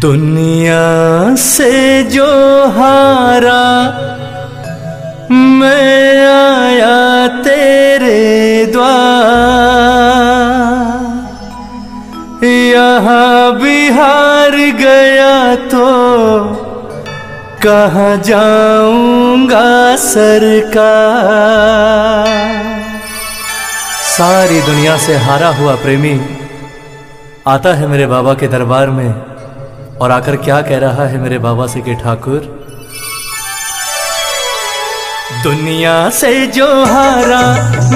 दुनिया से जो हारा मैं आया तेरे द्वार, यहाँ भी हार गया तो कहाँ जाऊंगा सरकार। सारी दुनिया से हारा हुआ प्रेमी आता है मेरे बाबा के दरबार में और आकर क्या कह रहा है मेरे बाबा से कि ठाकुर, दुनिया से जो हारा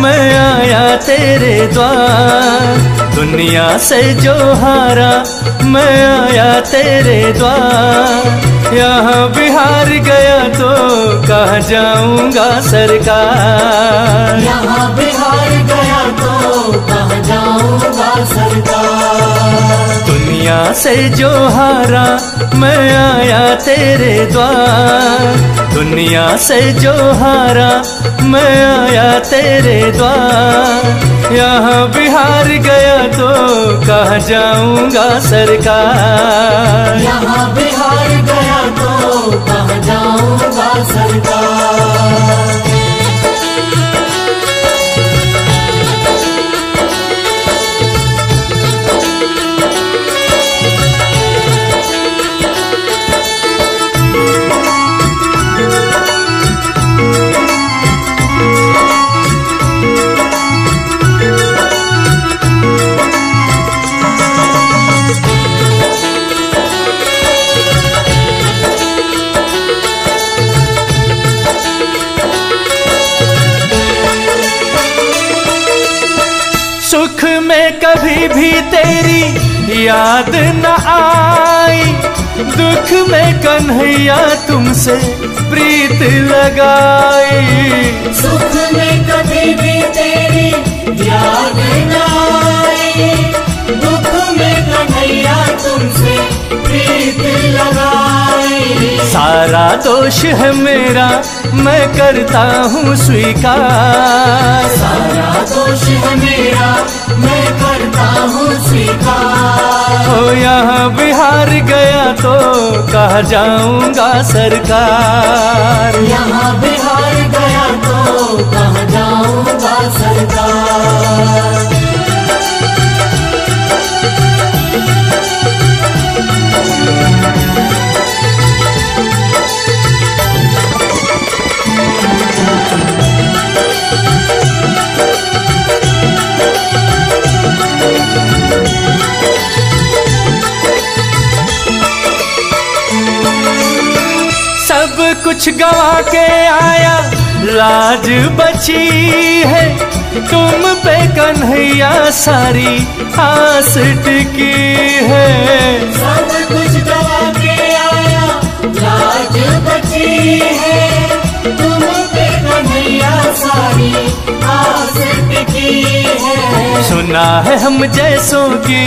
मैं आया तेरे द्वार, दुनिया से जो हारा मैं आया तेरे द्वार, यहाँ भी हार गया तो कहाँ जाऊंगा सरकार, यहाँ भी हार गया तो कहाँ जाऊंगा सरकार। दुनिया से जो हारा मैं आया तेरे द्वार, दुनिया से जो हारा मैं आया तेरे द्वार, यहाँ भी हार गया तो कहाँ जाऊंगा सरकार, यहाँ भी हार गया तो कहाँ जाऊंगा सरकार। सुख में कभी भी तेरी याद न आई, दुख में कन्हैया तुमसे प्रीत लगाई, सुख में कभी भी तेरी याद न आई, दुख में कन्हैया तुमसे प्रीत लगाई। सारा दोष है मेरा मैं करता हूँ स्वीकार, सारा दोष है मेरा मैं करता हूँ स्वीकार। हो यहाँ भी हार गया तो कहाँ जाऊंगा सरकार, यहाँ भी हार गया तो कहाँ जाऊंगा सरकार। सब कुछ गवा के आया लाज बची है, तुम पे कन्हैया सारी आस टिकी है, सब कुछ गवा के आया लाज बची है, तुम पे कन्हैया सारी आस टिकी है। सुना है हम जैसों की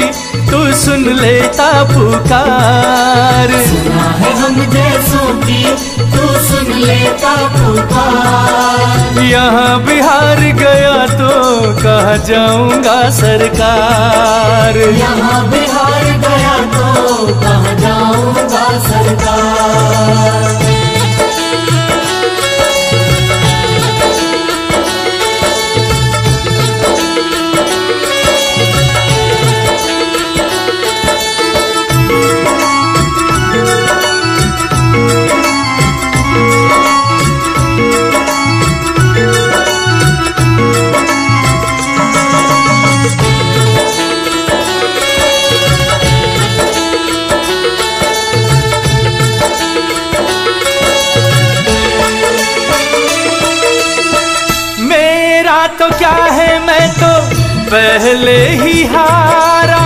तू सुन लेता पुकार, सुना है हम जैसों की तू सुन लेता पुकार। यहाँ भी हार गया तो कहाँ जाऊंगा सरकार, यहाँ भी हार गया तो कहाँ जाऊंगा सरकार। तो क्या है मैं तो पहले ही हारा,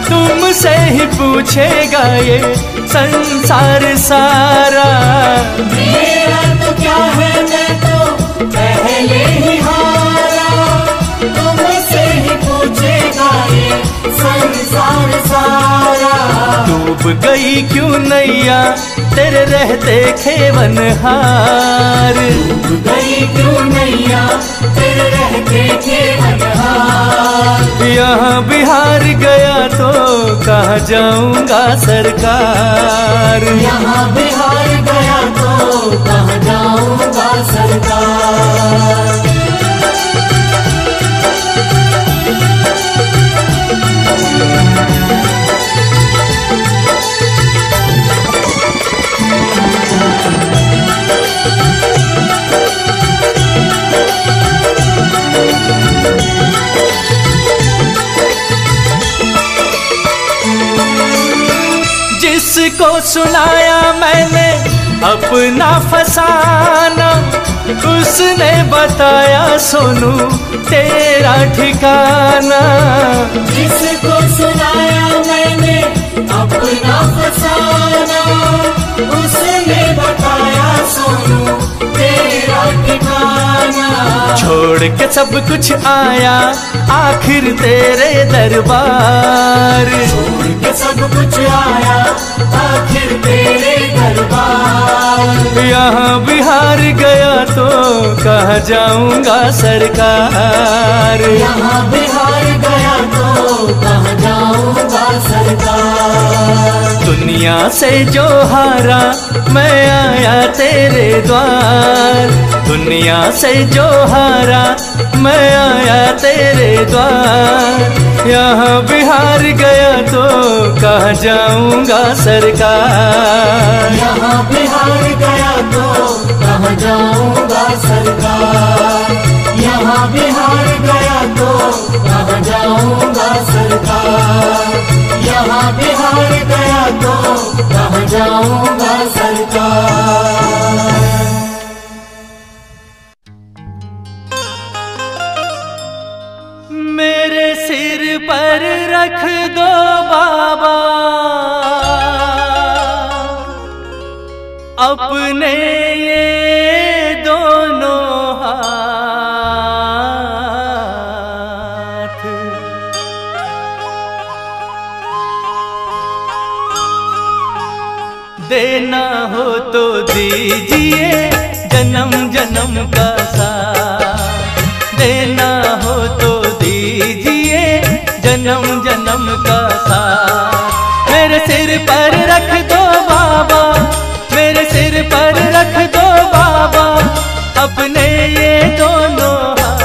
तुमसे ही पूछेगा ये संसार सारा। मेरा तो क्या है मैं तो पहले ही हारा, तुमसे ही पूछेगा ये संसार सारा। अब गई क्यों नैया तेरे रहते खेवनहार। डूब गई क्यों नैया तेरे रहते खेवनहार। यहाँ बिहार गया तो कहाँ जाऊंगा सरकार। यहाँ बिहार गया तो कहाँ जाऊंगा सरकार। जिसको सुनाया मैंने अपना फसाना, उसने बताया सोनू तेरा ठिकाना। जिसको सुनाया मैंने अपना फसाना, उसने बताया सोनू तेरा ठिकाना। छोड़ के सब कुछ आया आखिर तेरे दरबार। छोड़ के सब कुछ आया आखिर तेरे दरबार। यहाँ बिहार गया तो कहाँ जाऊंगा सरकार। यहाँ बिहार गया तो कहाँ जाऊंगा सरकार। दुनिया से जो हारा मैं आया तेरे द्वार। दुनिया से जो हारा मैं आया तेरे द्वार। यहाँ बिहार गया तो कहाँ जाऊंगा सरकार। यहाँ बिहार गया तो कहाँ जाऊंगा सरकार। यहाँ बिहार गया तो कहाँ जाऊंगा सरकार। यहाँ बिहार गया तो कहाँ जाऊंगा सरकार। मेरे सिर पर रख दो बाबा अपने ये दोनों हाथ। देना हो तो दीजिए जन्म जन्म का साथ। देना हो तो दीजिए जन्म जन्म का साथ। मेरे सिर पर रख दो बाबा, मेरे सिर पर रख दो बाबा अपने ये दोनों हाथ।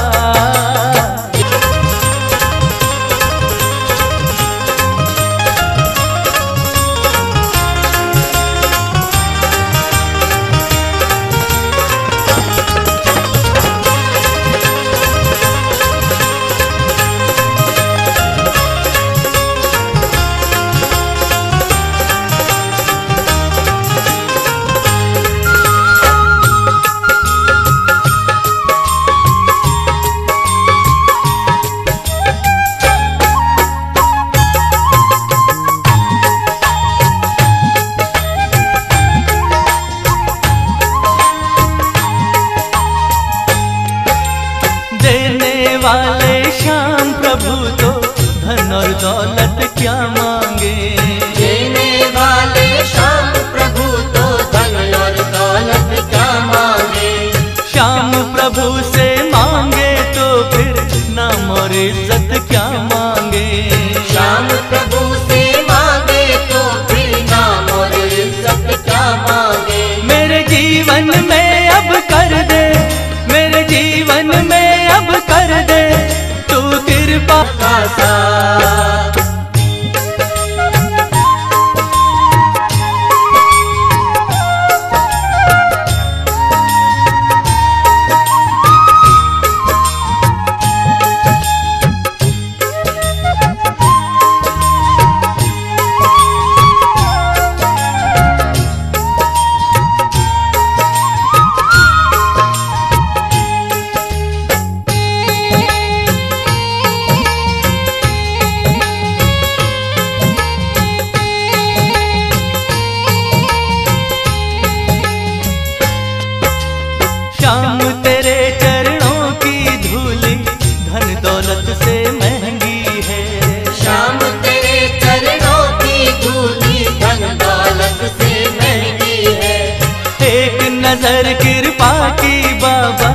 नजर कृपा की बाबा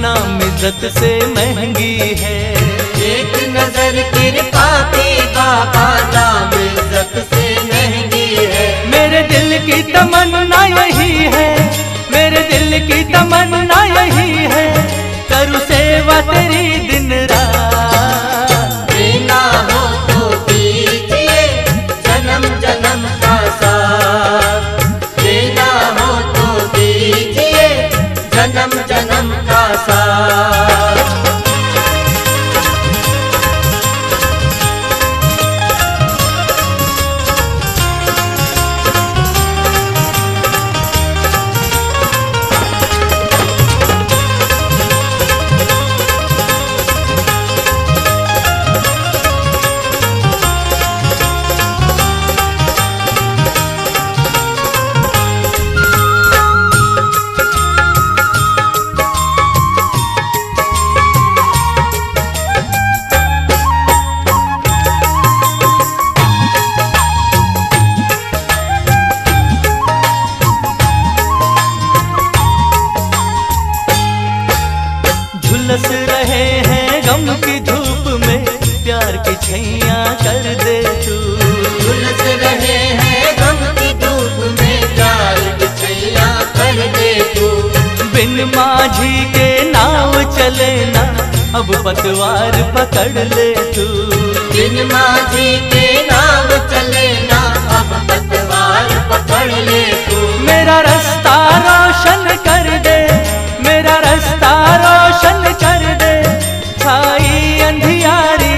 नाम इज्जत से महंगी है। एक नजर कृपा की बाबा नाम इज्जत से महंगी है। मेरे दिल की तमन्ना यही है, मेरे दिल की तमन्ना यही है, करूँ सेवा तेरी दिन रात। देना हो तो दीजिए जन्म जन्म का साथ, देना हो तो दीजिए जन्म जन्म का साथ। झुलस रहे हैं गम की धूप में, प्यार की छैया कर दे तू। झुलस रहे हैं गम की धूप में, प्यार की छैया कर दे तू। बिन माझी के नाव चले ना, अब पतवार पकड़ ले तू। बिन माझी के नाव चले ना, अब पतवार पकड़ ले तू। मेरा रास्ता रोशन कर दे, मेरा रास्ता रोशन कर दे, छाई अंधियारी।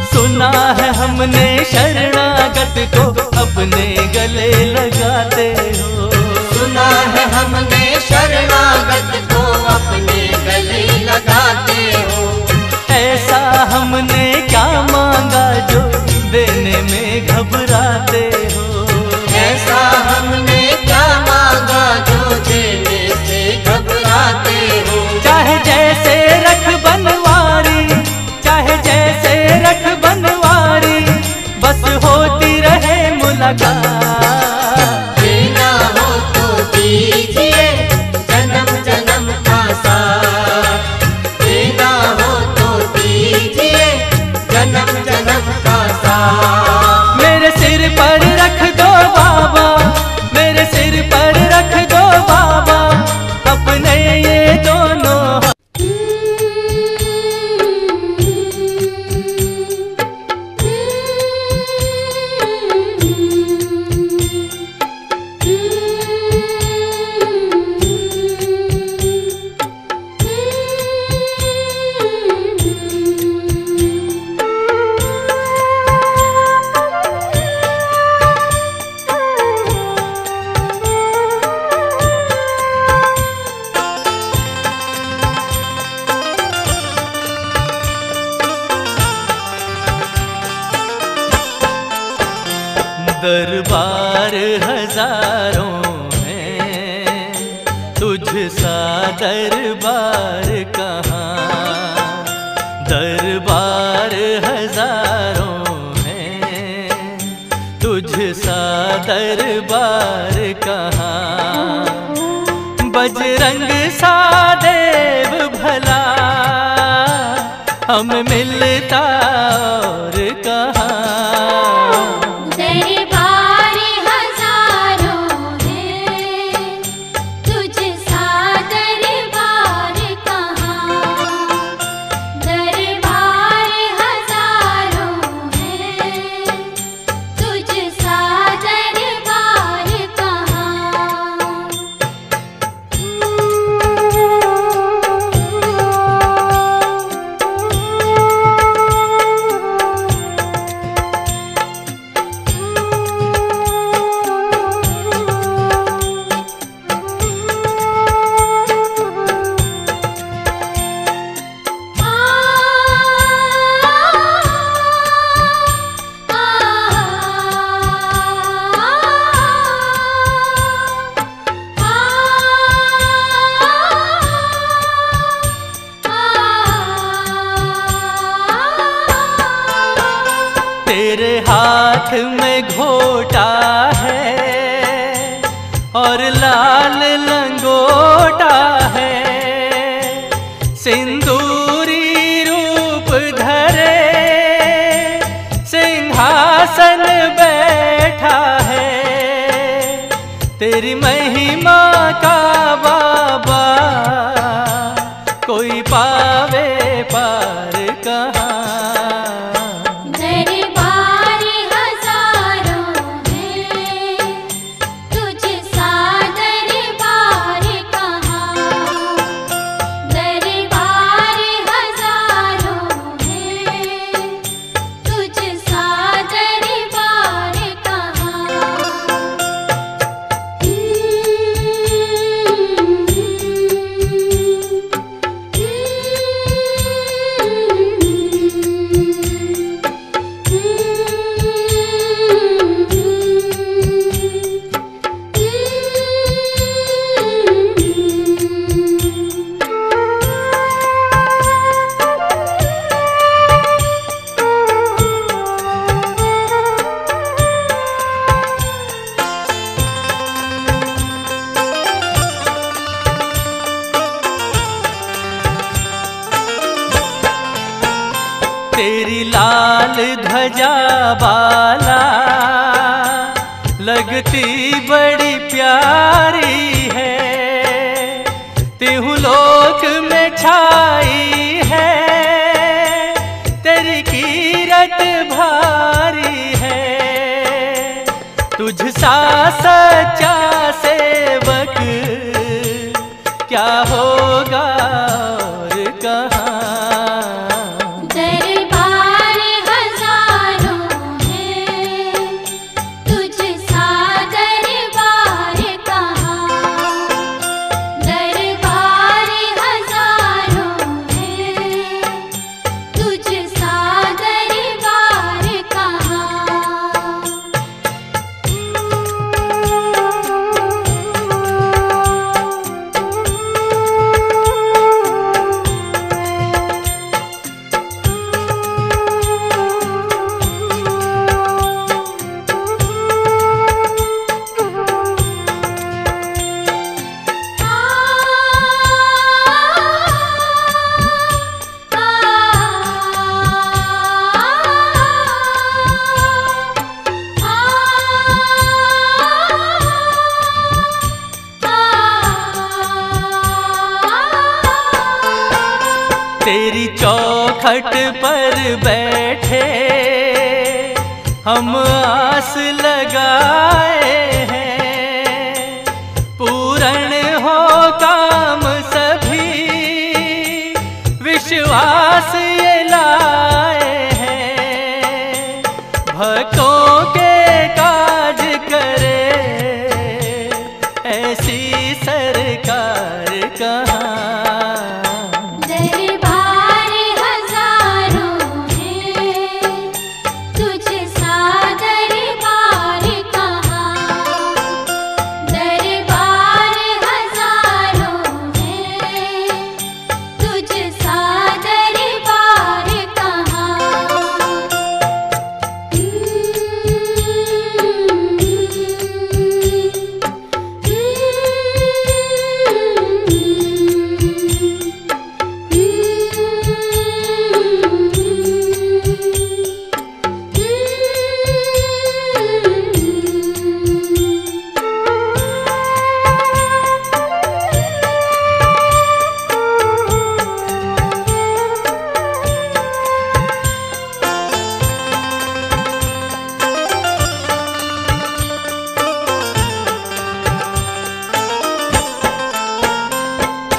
सुना है हमने शरणागत को अपने गले लगाते हो। सुना है हमने शरणागत को अपने गले लगाते हो। ऐसा हमने क्या मांगा जो देने में घबराते हो। ऐसा हमने क्या मांगा जो देने से घबराते हो। चाहे जैसे रख बनवारी, चाहे जैसे रख बनवारी, बस होती रहे मुलाकात। देना हो तो दीजिए जन्म जन्म का साथ, देना हो तो दीजिए जन्म जन्म का साथ। मेरे सिर पर रख दो बाबा, मेरे सिर पर रख दो बाबा, अपने ये दोनों। दरबार हजारों हैं, तुझ सा दरबार कहाँ। दरबार हजारों हैं, तुझ सा दरबार कहाँ। बजरंग सा देव भला हम मिलता और कहाँ। हाथ में घोटा है और लाल लंगोटा है, सिंदूरी रूप धरे सिंहासन बैठा है। तेरी महिमा का बाबा कोई पावे पार कहाँ। तेरी लाल ध्वजा बाला लगती बड़ी प्यारी है, तिहु लोक में छाई है, तेरी कीरत भारी है। तुझ सा सच्चा सेवक क्या होगा और कहाँ। तेरी चौखट पर बैठे हम आस लगाए हैं, पूर्ण हो काम सभी विश्वास ये लाए हैं। भक्तों के काज करे ऐसी सरकार कहाँ।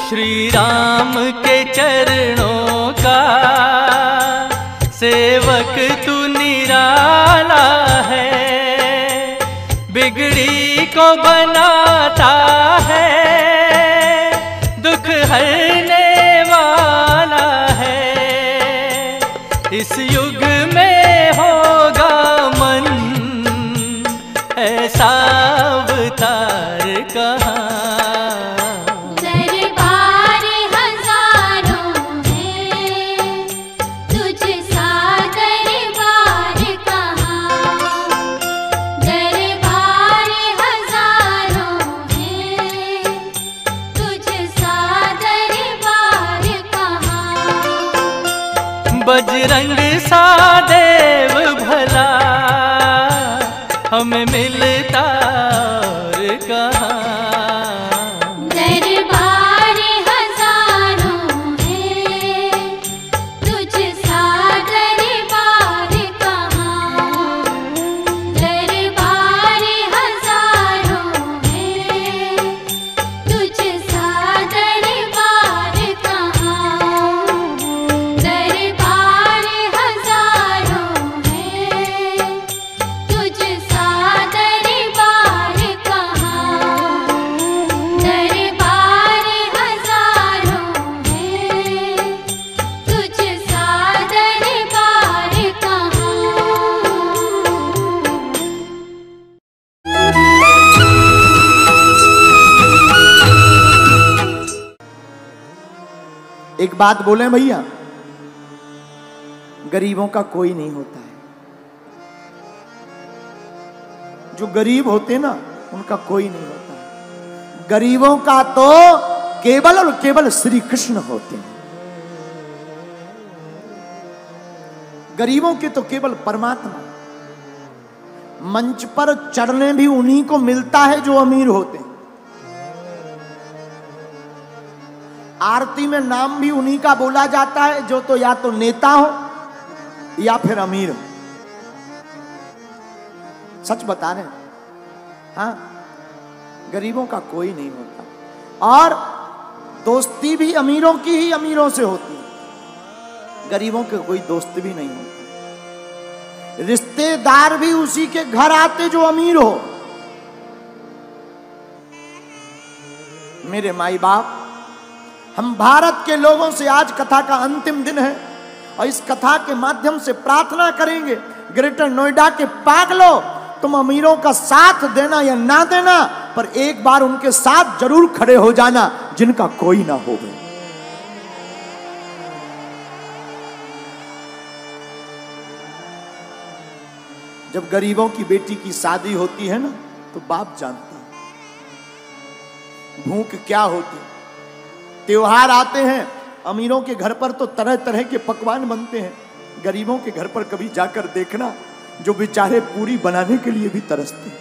श्री राम के चरणों का सेवक तू निराला है, बिगड़ी को बनाता है, दुख हरने वाला है। इस युग में होगा मन ऐसा अवतार कहाँ। बजरंग सा देव भला हमें मिलता और कहाँ। दरबार हजारों है तुझ सा दरबार कहाँ। दरबार हजारों है तुझ सा दरबार कहाँ। दरबार हजारों है तुझ सा दरबार कहाँ। दरबार हजारों है तुझ सा दरबार कहाँ। एक बात बोले भैया, गरीबों का कोई नहीं होता है। जो गरीब होते हैं ना उनका कोई नहीं होता है। गरीबों का तो केवल और केवल श्री कृष्ण होते हैं। गरीबों के तो केवल परमात्मा। मंच पर चढ़ने भी उन्हीं को मिलता है जो अमीर होते हैं। आरती में नाम भी उन्हीं का बोला जाता है जो तो या तो नेता हो या फिर अमीर हो। सच बता रहे हैं। हाँ, गरीबों का कोई नहीं होता। और दोस्ती भी अमीरों की ही अमीरों से होती है। गरीबों के कोई दोस्त भी नहीं होता। रिश्तेदार भी उसी के घर आते जो अमीर हो। मेरे माई बाप, हम भारत के लोगों से आज कथा का अंतिम दिन है और इस कथा के माध्यम से प्रार्थना करेंगे, ग्रेटर नोएडा के पागलों, तुम अमीरों का साथ देना या ना देना, पर एक बार उनके साथ जरूर खड़े हो जाना जिनका कोई ना हो। जब गरीबों की बेटी की शादी होती है ना तो बाप जानता है भूख क्या होती। त्योहार आते हैं, अमीरों के घर पर तो तरह तरह के पकवान बनते हैं। गरीबों के घर पर कभी जाकर देखना, जो बेचारे पूरी बनाने के लिए भी तरसते हैं।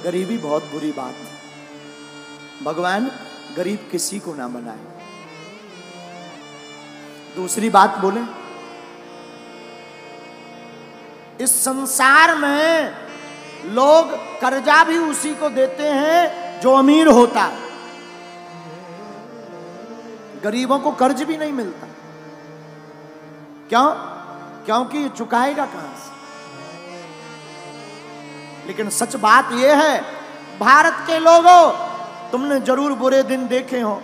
गरीबी बहुत बुरी बात है। भगवान गरीब किसी को ना बनाए। दूसरी बात बोले, इस संसार में लोग कर्जा भी उसी को देते हैं जो अमीर होता है। गरीबों को कर्ज भी नहीं मिलता। क्यों? क्योंकि ये चुकाएगा कहां से। लेकिन सच बात यह है, भारत के लोगों, तुमने जरूर बुरे दिन देखे हो,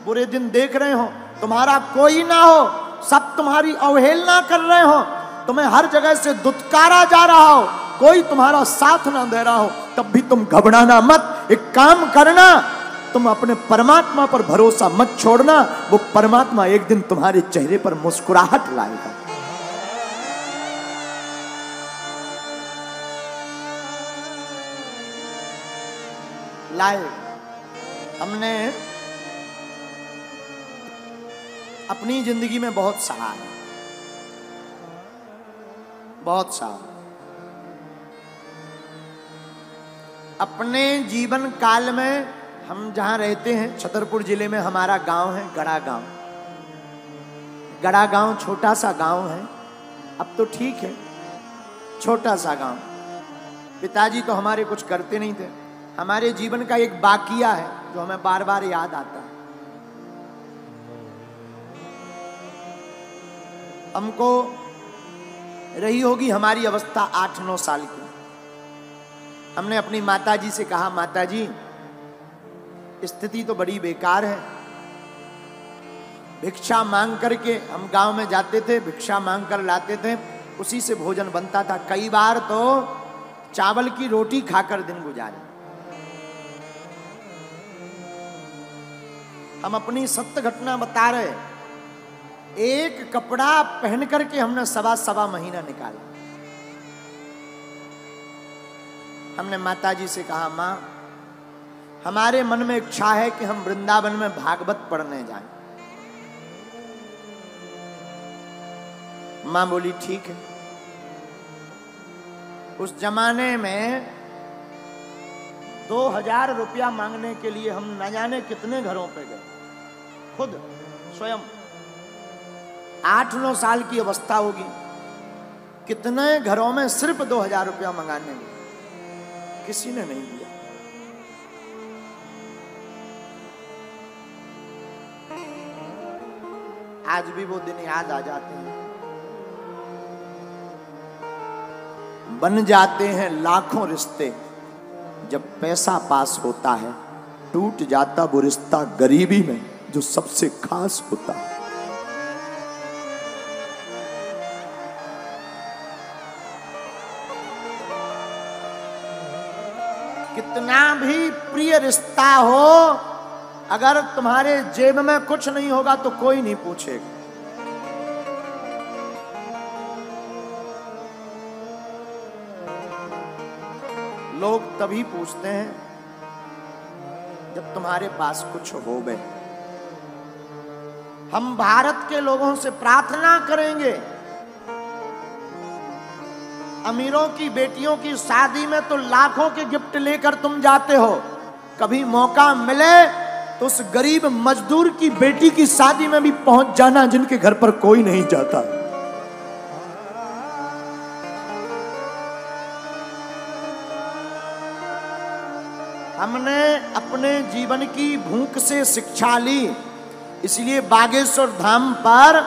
बुरे दिन देख रहे हो। तुम्हारा कोई ना हो, सब तुम्हारी अवहेलना कर रहे हो, तुम्हें हर जगह से दुत्कारा जा रहा हो, कोई तुम्हारा साथ ना दे रहा हो, तब भी तुम घबराना मत। एक काम करना, तुम अपने परमात्मा पर भरोसा मत छोड़ना। वो परमात्मा एक दिन तुम्हारे चेहरे पर मुस्कुराहट लाएगा। लाए हमने अपनी जिंदगी में बहुत सहा है, बहुत सहा। अपने जीवन काल में हम जहां रहते हैं, छतरपुर जिले में हमारा गांव है गड़ा गांव। गड़ा गांव छोटा सा गांव है, अब तो ठीक है, छोटा सा गांव। पिताजी तो हमारे कुछ करते नहीं थे। हमारे जीवन का एक बाकिया है जो हमें बार बार याद आता है। हमको रही होगी हमारी अवस्था 8-9 साल की। हमने अपनी माताजी से कहा, माताजी स्थिति तो बड़ी बेकार है। भिक्षा मांग करके हम गांव में जाते थे, भिक्षा मांग कर लाते थे, उसी से भोजन बनता था। कई बार तो चावल की रोटी खाकर दिन गुजारे। हम अपनी सत्य घटना बता रहे। एक कपड़ा पहन करके हमने सवा महीना निकाला। हमने माताजी से कहा, माँ हमारे मन में इच्छा है कि हम वृंदावन में भागवत पढ़ने जाएं। मां बोली ठीक है। उस जमाने में 2000 रुपया मांगने के लिए हम न जाने कितने घरों पे गए, खुद स्वयं। 8-9 साल की अवस्था होगी, कितने घरों में सिर्फ 2000 रुपया मंगाने गए, किसी ने नहीं दिया। आज भी वो दिन याद आ जाते हैं। बन जाते हैं लाखों रिश्ते, जब पैसा पास होता है टूट जाता वो रिश्ता गरीबी में जो सबसे खास होता है। कितना भी प्रिय रिश्ता हो, अगर तुम्हारे जेब में कुछ नहीं होगा तो कोई नहीं पूछेगा। लोग तभी पूछते हैं जब तुम्हारे पास कुछ हो गए। हम भारत के लोगों से प्रार्थना करेंगे, अमीरों की बेटियों की शादी में तो लाखों के गिफ्ट लेकर तुम जाते हो, कभी मौका मिले तो उस गरीब मजदूर की बेटी की शादी में भी पहुंच जाना जिनके घर पर कोई नहीं जाता। हमने अपने जीवन की भूख से शिक्षा ली, इसलिए बागेश्वर धाम पर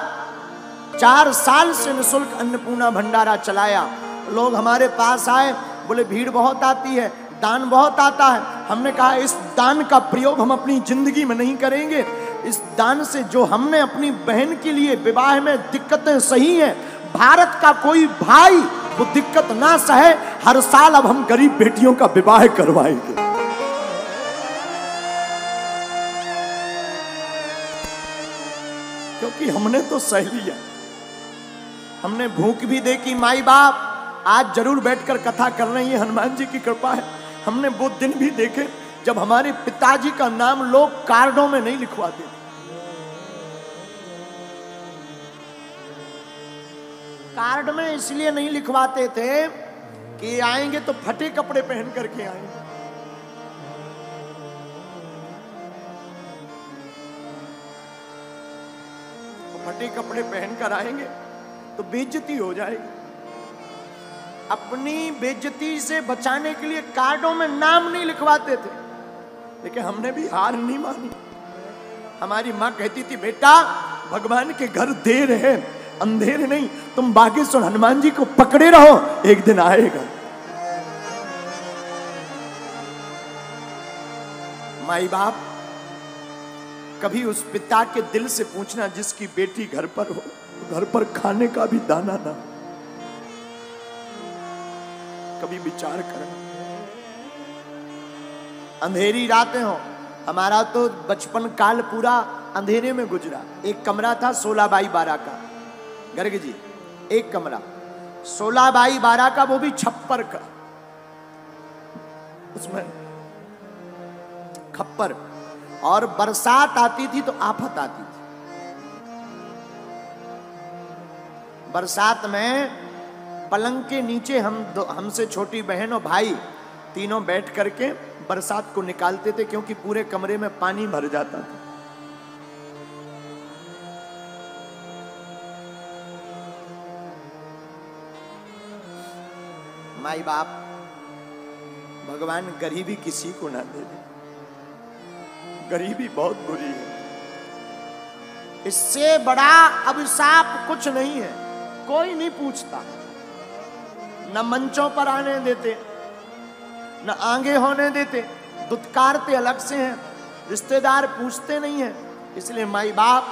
4 साल से निःशुल्क अन्नपूर्णा भंडारा चलाया। लोग हमारे पास आए, बोले भीड़ बहुत आती है, दान बहुत आता है। हमने कहा इस दान का प्रयोग हम अपनी जिंदगी में नहीं करेंगे। इस दान से जो हमने अपनी बहन के लिए विवाह में दिक्कतें सही हैं, भारत का कोई भाई वो दिक्कत ना सहे। हर साल अब हम गरीब बेटियों का विवाह करवाएंगे। क्योंकि हमने तो सह लिया, हमने भूख भी देखी। माई बाप आज जरूर बैठकर कथा कर रही है, हनुमान जी की कृपा है। हमने वो दिन भी देखे जब हमारे पिताजी का नाम लोग कार्डों में नहीं लिखवाते थे। कार्ड में इसलिए नहीं लिखवाते थे कि आएंगे तो फटे कपड़े पहन करके आएंगे। फटे कपड़े पहनकर आएंगे तो बेइज्जती हो जाएगी। अपनी बेइज्जती से बचाने के लिए कार्डों में नाम नहीं लिखवाते थे, लेकिन हमने भी हार नहीं मानी। हमारी माँ कहती थी बेटा भगवान के घर देर है अंधेर नहीं, तुम बागेश्वर हनुमान जी को पकड़े रहो, एक दिन आएगा। माई बाप कभी उस पिता के दिल से पूछना जिसकी बेटी घर पर हो, घर पर खाने का भी दाना ना, कभी विचार करना। अंधेरी रातें हो, हमारा तो बचपन काल पूरा अंधेरे में गुजरा। एक कमरा था 16x12 का, गर्ग जी एक कमरा 16x12 का, वो भी छप्पर का, उसमें खप्पर। और बरसात आती थी तो आफत आती थी। बरसात में पलंग के नीचे हमसे छोटी बहन और भाई तीनों बैठ करके बरसात को निकालते थे, क्योंकि पूरे कमरे में पानी भर जाता था। माई बाप भगवान गरीबी किसी को ना दे दे, गरीबी बहुत बुरी है। इससे बड़ा अभिशाप कुछ नहीं है। कोई नहीं पूछता, न मंचों पर आने देते, न आगे होने देते, दुत्कारते अलग से हैं, रिश्तेदार पूछते नहीं हैं। इसलिए माई बाप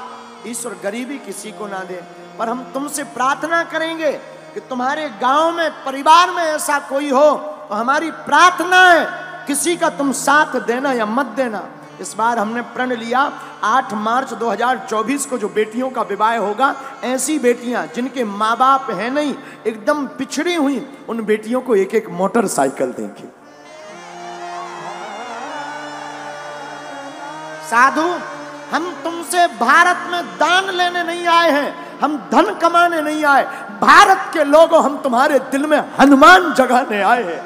ईश्वर गरीबी किसी को ना दे। पर हम तुमसे प्रार्थना करेंगे कि तुम्हारे गांव में परिवार में ऐसा कोई हो तो हमारी प्रार्थना है किसी का तुम साथ देना या मत देना। इस बार हमने प्रण लिया 8 मार्च 2024 को जो बेटियों का विवाह होगा, ऐसी बेटियां जिनके माँ बाप है नहीं, एकदम पिछड़ी हुई, उन बेटियों को एक एक मोटरसाइकिल देंगे। साधु हम तुमसे भारत में दान लेने नहीं आए हैं, हम धन कमाने नहीं आए। भारत के लोगों, हम तुम्हारे दिल में हनुमान जगाने आए हैं।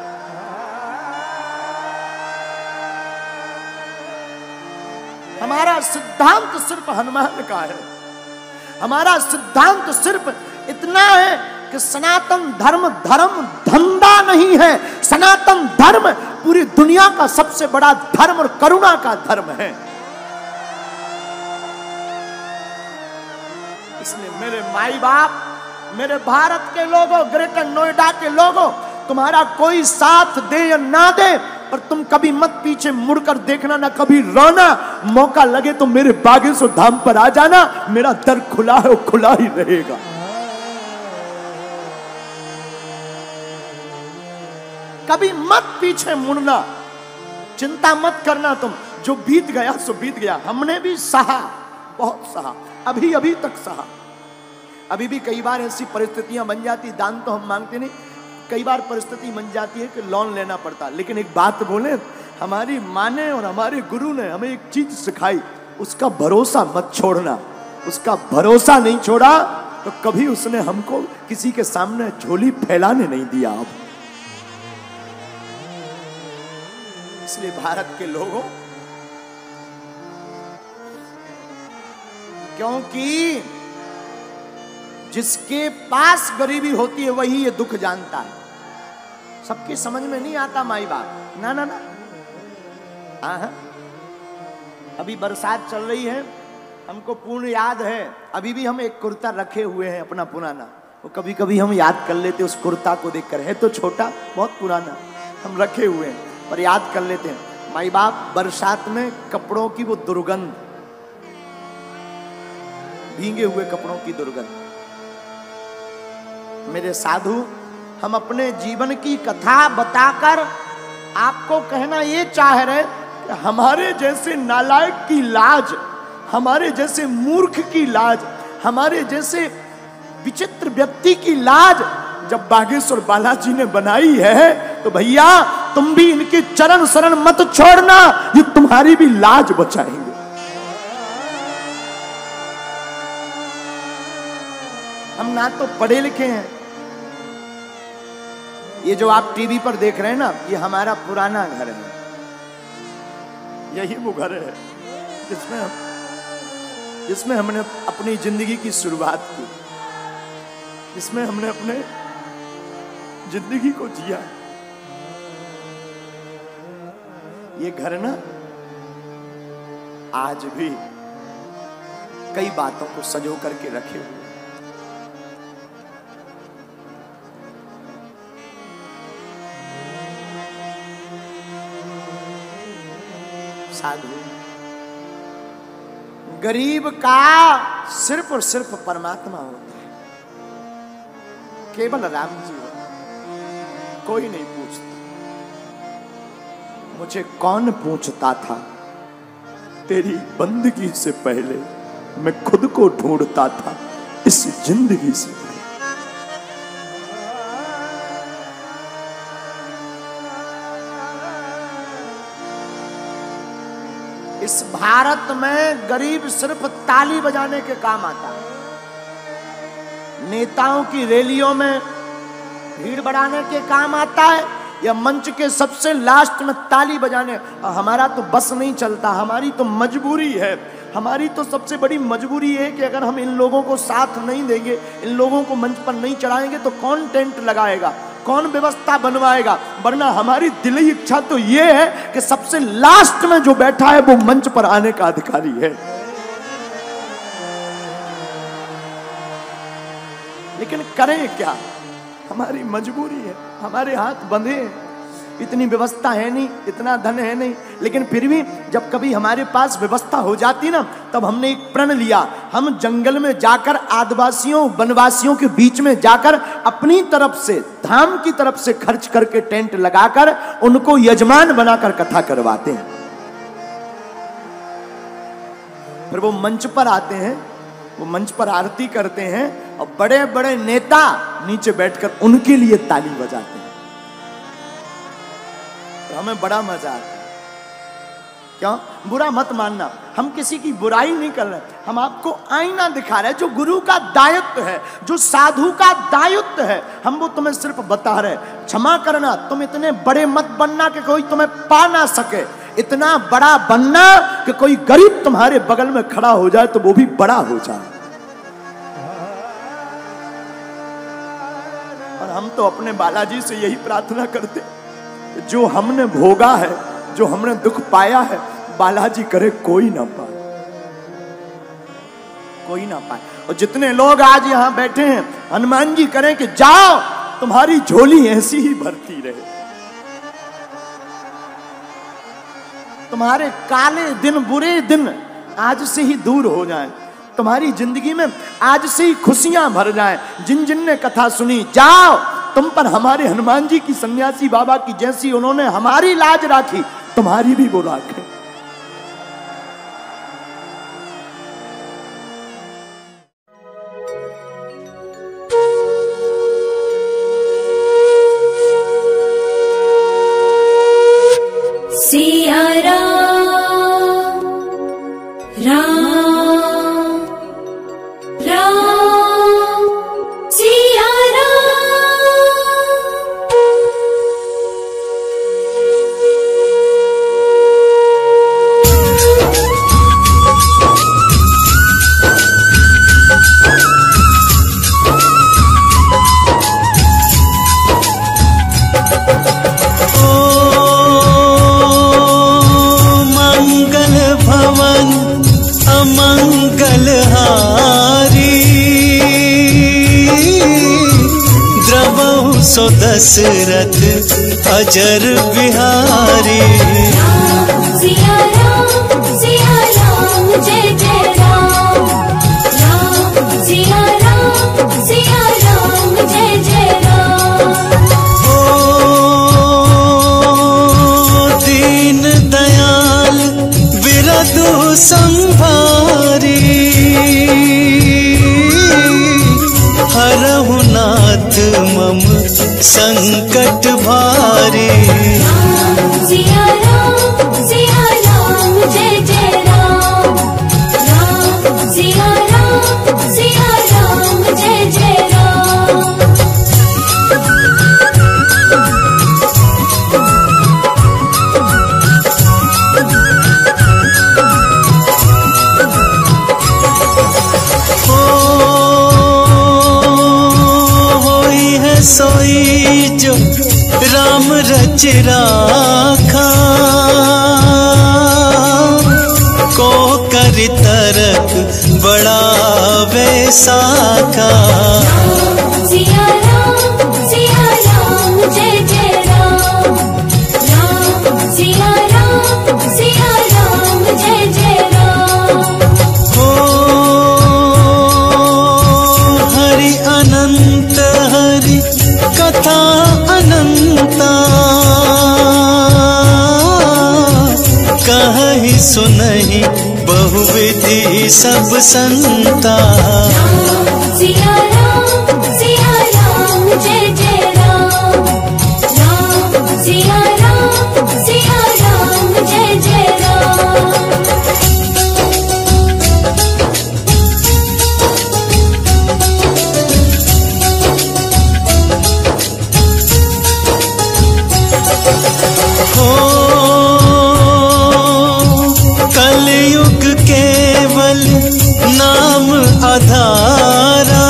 हमारा सिद्धांत सिर्फ हनुमान का है। हमारा सिद्धांत सिर्फ इतना है कि सनातन धर्म धर्म धंधा नहीं है। सनातन धर्म पूरी दुनिया का सबसे बड़ा धर्म और करुणा का धर्म है। इसलिए मेरे माई बाप, मेरे भारत के लोगों, ग्रेटर नोएडा के लोगों, तुम्हारा कोई साथ दे या ना दे, पर तुम कभी मत पीछे मुड़कर देखना, ना कभी रोना। मौका लगे तो मेरे बागेश्वर धाम पर आ जाना, मेरा दर खुला है, वो खुला ही रहेगा। कभी मत पीछे मुड़ना, चिंता मत करना। तुम जो बीत गया सो बीत गया। हमने भी सहा, बहुत सहा, अभी अभी तक सहा। अभी भी कई बार ऐसी परिस्थितियां बन जाती, दान तो हम मांगते नहीं, कई बार परिस्थिति बन जाती है कि लोन लेना पड़ता। लेकिन एक बात बोले, हमारी माँ ने और हमारे गुरु ने हमें एक चीज सिखाई, उसका भरोसा मत छोड़ना। उसका भरोसा नहीं छोड़ा तो कभी उसने हमको किसी के सामने झोली फैलाने नहीं दिया। अब इसलिए भारत के लोगों, क्योंकि जिसके पास गरीबी होती है वही ये दुख जानता है। सबकी समझ में नहीं आता माई बाप, ना ना ना। हाँ, अभी बरसात चल रही है, हमको पूर्ण याद है, अभी भी हम एक कुर्ता रखे हुए हैं अपना पुराना। वो कभी कभी हम याद कर लेते उस कुर्ता को देखकर, है तो छोटा, बहुत पुराना, हम रखे हुए हैं पर याद कर लेते हैं। माई बाप, बरसात में कपड़ों की वो दुर्गंध, भीगे हुए कपड़ों की दुर्गंध। मेरे साधु, हम अपने जीवन की कथा बताकर आपको कहना ये चाह रहे कि हमारे जैसे नालायक की लाज, हमारे जैसे मूर्ख की लाज, हमारे जैसे विचित्र व्यक्ति की लाज जब बागेश्वर बालाजी ने बनाई है, तो भैया तुम भी इनके चरण शरण मत छोड़ना, ये तुम्हारी भी लाज बचाएंगे। हम ना तो पढ़े लिखे हैं, ये जो आप टीवी पर देख रहे हैं ना, ये हमारा पुराना घर है। यही वो घर है जिसमें हमने अपनी जिंदगी की शुरुआत की, जिसमें हमने अपने जिंदगी को जिया। ये घर ना आज भी कई बातों को संजो करके रखे हुए। साधु, गरीब का सिर्फ और सिर्फ परमात्मा होता है, केवल राम जी होता है, कोई नहीं पूछता। मुझे कौन पूछता था, तेरी बंदगी से पहले मैं खुद को ढूंढता था इस जिंदगी से। इस भारत में गरीब सिर्फ ताली बजाने के काम आता है, नेताओं की रैलियों में भीड़ बढ़ाने के काम आता है, या मंच के सबसे लास्ट में ताली बजाने। हमारा तो बस नहीं चलता, हमारी तो मजबूरी है। हमारी तो सबसे बड़ी मजबूरी है कि अगर हम इन लोगों को साथ नहीं देंगे, इन लोगों को मंच पर नहीं चढ़ाएंगे, तो कौन टेंट लगाएगा, कौन व्यवस्था बनवाएगा। वरना हमारी दिली इच्छा तो ये है कि सबसे लास्ट में जो बैठा है वो मंच पर आने का अधिकारी है। लेकिन करें क्या, हमारी मजबूरी है, हमारे हाथ बंधे हैं, इतनी व्यवस्था है नहीं, इतना धन है नहीं। लेकिन फिर भी जब कभी हमारे पास व्यवस्था हो जाती ना, तब हमने एक प्रण लिया, हम जंगल में जाकर आदिवासियों वनवासियों के बीच में जाकर अपनी तरफ से, धाम की तरफ से खर्च करके टेंट लगाकर उनको यजमान बनाकर कथा करवाते हैं। फिर वो मंच पर आते हैं, वो मंच पर आरती करते हैं और बड़े बड़े नेता नीचे बैठकर उनके लिए ताली बजाते हैं। तो हमें बड़ा मजा आता है। क्यों? बुरा मत मानना, हम किसी की बुराई नहीं कर रहे, हम आपको आईना दिखा रहे हैं। जो गुरु का दायित्व है, जो साधु का दायित्व है, हम वो तुम्हें सिर्फ बता रहे। क्षमा करना, तुम इतने बड़े मत बनना कि कोई तुम्हें पा ना सके, इतना बड़ा बनना कि कोई गरीब तुम्हारे बगल में खड़ा हो जाए तो वो भी बड़ा हो जाए। और हम तो अपने बालाजी से यही प्रार्थना करते, जो हमने भोगा है, जो हमने दुख पाया है, बालाजी करे कोई ना पाए, कोई ना पाए। और जितने लोग आज यहां बैठे हैं, हनुमान जी करें कि जाओ तुम्हारी झोली ऐसी ही भरती रहे, तुम्हारे काले दिन, बुरे दिन आज से ही दूर हो जाएं, तुम्हारी जिंदगी में आज से ही खुशियां भर जाएं। जिन जिन ने कथा सुनी, जाओ तुम पर हमारे हनुमान जी की, सन्यासी बाबा की जैसी उन्होंने हमारी लाज राखी, तुम्हारी भी वो राखें। सिया राम राम राम सिया सो दशरथ अजर बिहारी। सिया राम जय जय राम, राम सिया राम जय जय राम। ओ दीन दयाल बिरदु संभारी, हरहु नाथ मम संकट भारी। सिया राम जय जय राम, राम सिया राम जय जय राम। सोई जो राम रच राखा, को कर तरक बड़ा वैसाखा। सिया राम जय जय राम, राम सिया राम जय जय राम। हो हरि अनंत हरि कथा अनंता, कहि सुनहि बहुविधि सब संता। सिया राम जय जय राम, राम सिया राम जय जय राम। कलयुग केवल नाम आधारा,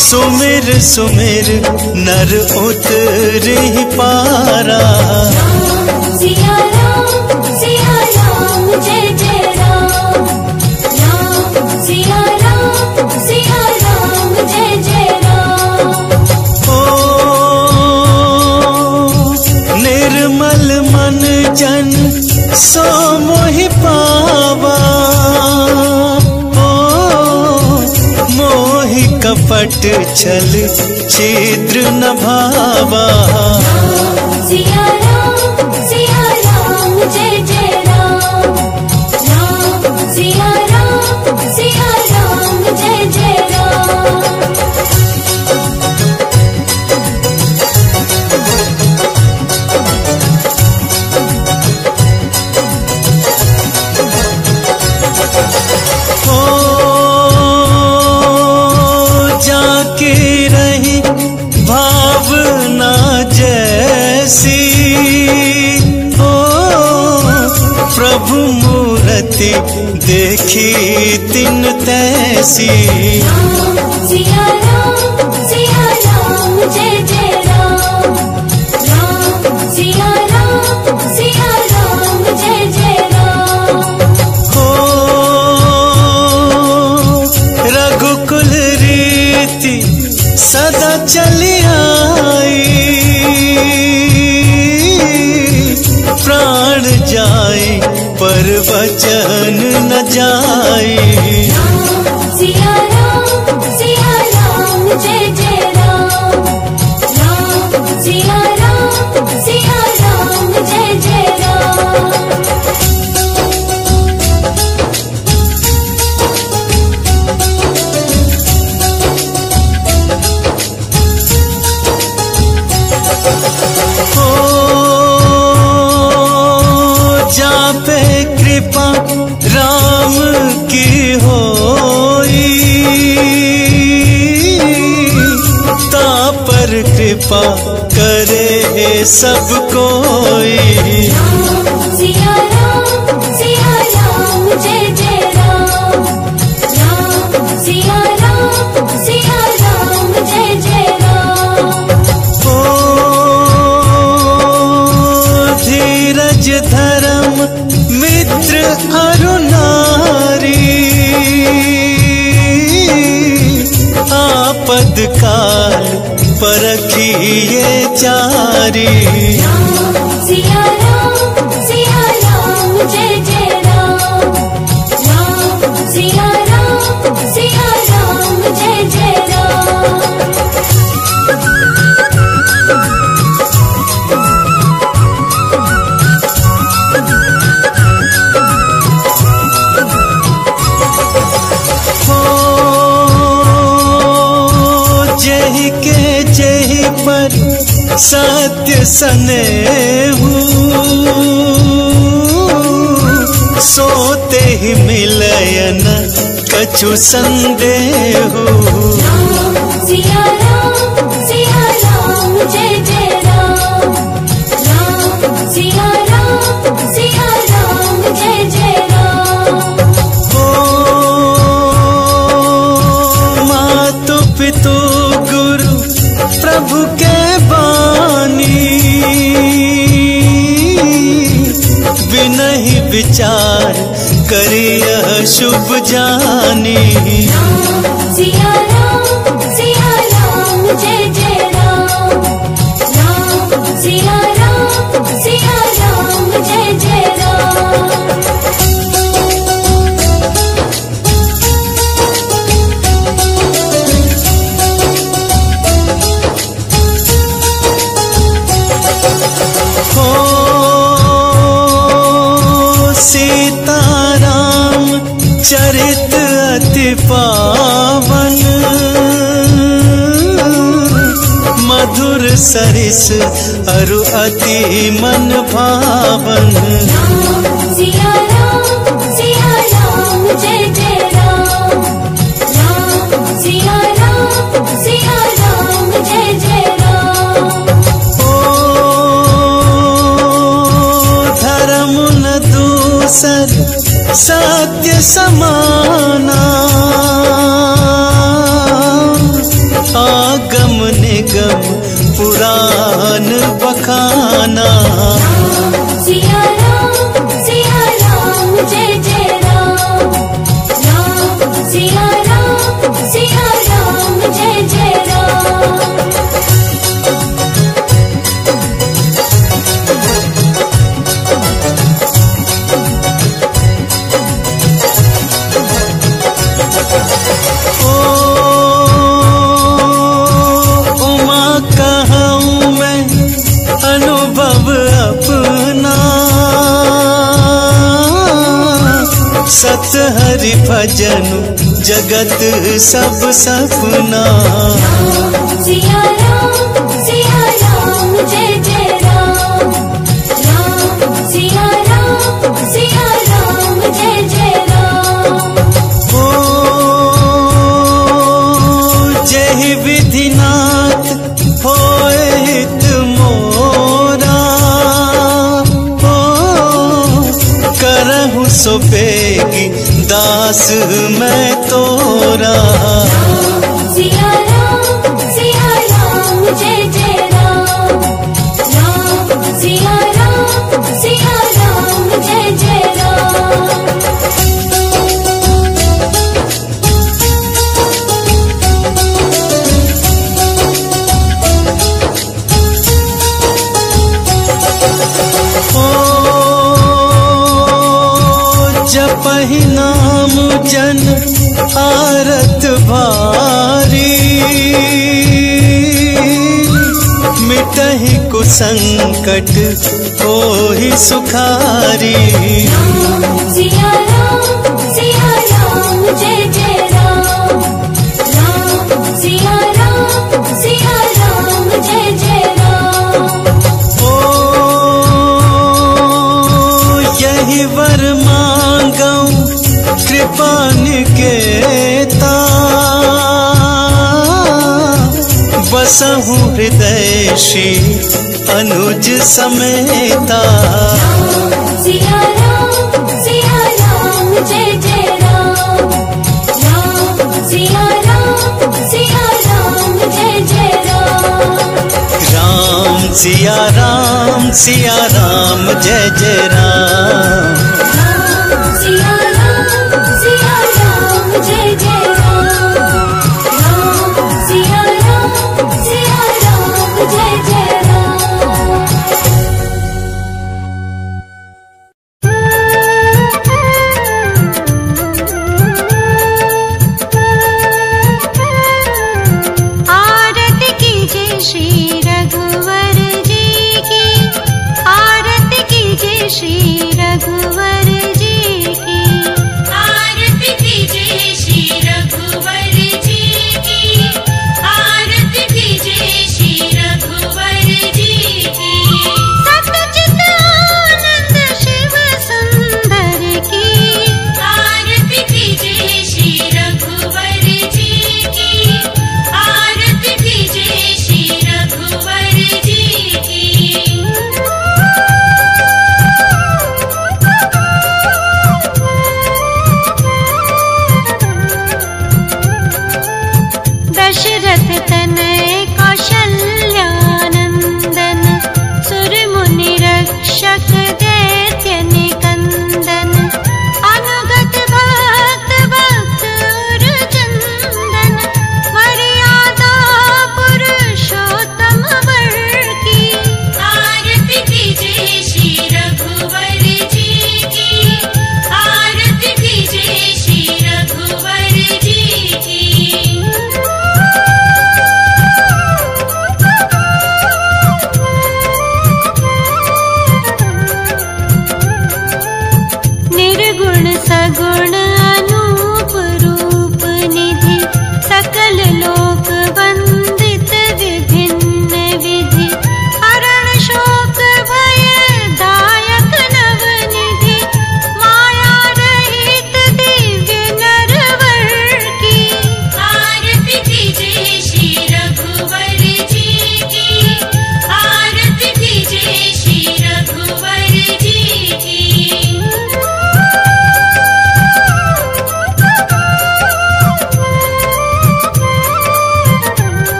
सुमिर सुमिर नर उतरि पारा। सिया राम जय जय राम, राम सिया राम जय जय राम। निर्मल मन जन सो मोहि पावा, मोहि कपट छल छिद्र न भावा। सिया राम जय जय राम, राम सिया राम जय जय राम। की देखी तिन तैसी। राम सिया राम जय जय राम। राम सिया राम जय जय राम। हो रघुकुल रीति सदा चली आई, प्राण जाए पर वचन न जाए। राम सिया राम जय जय राम। राम सिया राम जय जय राम। पे कृपा राम की होई, ता पर कृपा करे सब कोई। राम सिया राम जय जय राम। राम सिया राम जय जय राम। ओ धीरज धर्म मित्र अरु नारी, आपद काल परखिए चारी। राम सिया राम जय जय राम। राम सिया राम जय जय राम। जेहि पर सत्य स्नेहु, सोते ही मिलयन कछु संदेहु। राम सिया राम जय जय राम। राम सिया राम जय जय राम। ओ मातु पितु गुरु प्रभु के बानी, बिनहि विचार करियह शुभ जानी। राम सिया राम जय जय राम। राम सिया राम जय जय राम। सीताराम चरित अति पावन, मधुर सरिस अरु अति मन भावन। राम सिया राम जय जय राम। राम सिया राम जय जय राम। धर्म न दूसर सत्य समाना, आगम निगम पुराण बखाना। राम सिया राम जय जय राम। राम सिया राम जय जय राम। सत हरि भजन जगत सब सपना। राम सिया राम जय जय राम। राम सिया राम जय जय राम। ओ जय विधिनाथ होए हित मोरा, ओ करहु सो बेग जोगी दास मैं तोरा। सिया राम जय जय राम। राम सिया राम जय जय राम। जपहि नाम जन आरत भारी, मिटहि कुसंकट होहि सुखारी। सिया राम जय जय राम। राम सिया राम जय जय राम। ओ यही वर मांगऊं कृपा निकेता, बसहु हृदय श्री अनुज समेता। सिया राम जय जय राम। राम सिया राम जय जय राम। राम सिया राम जय जय राम। राम सिया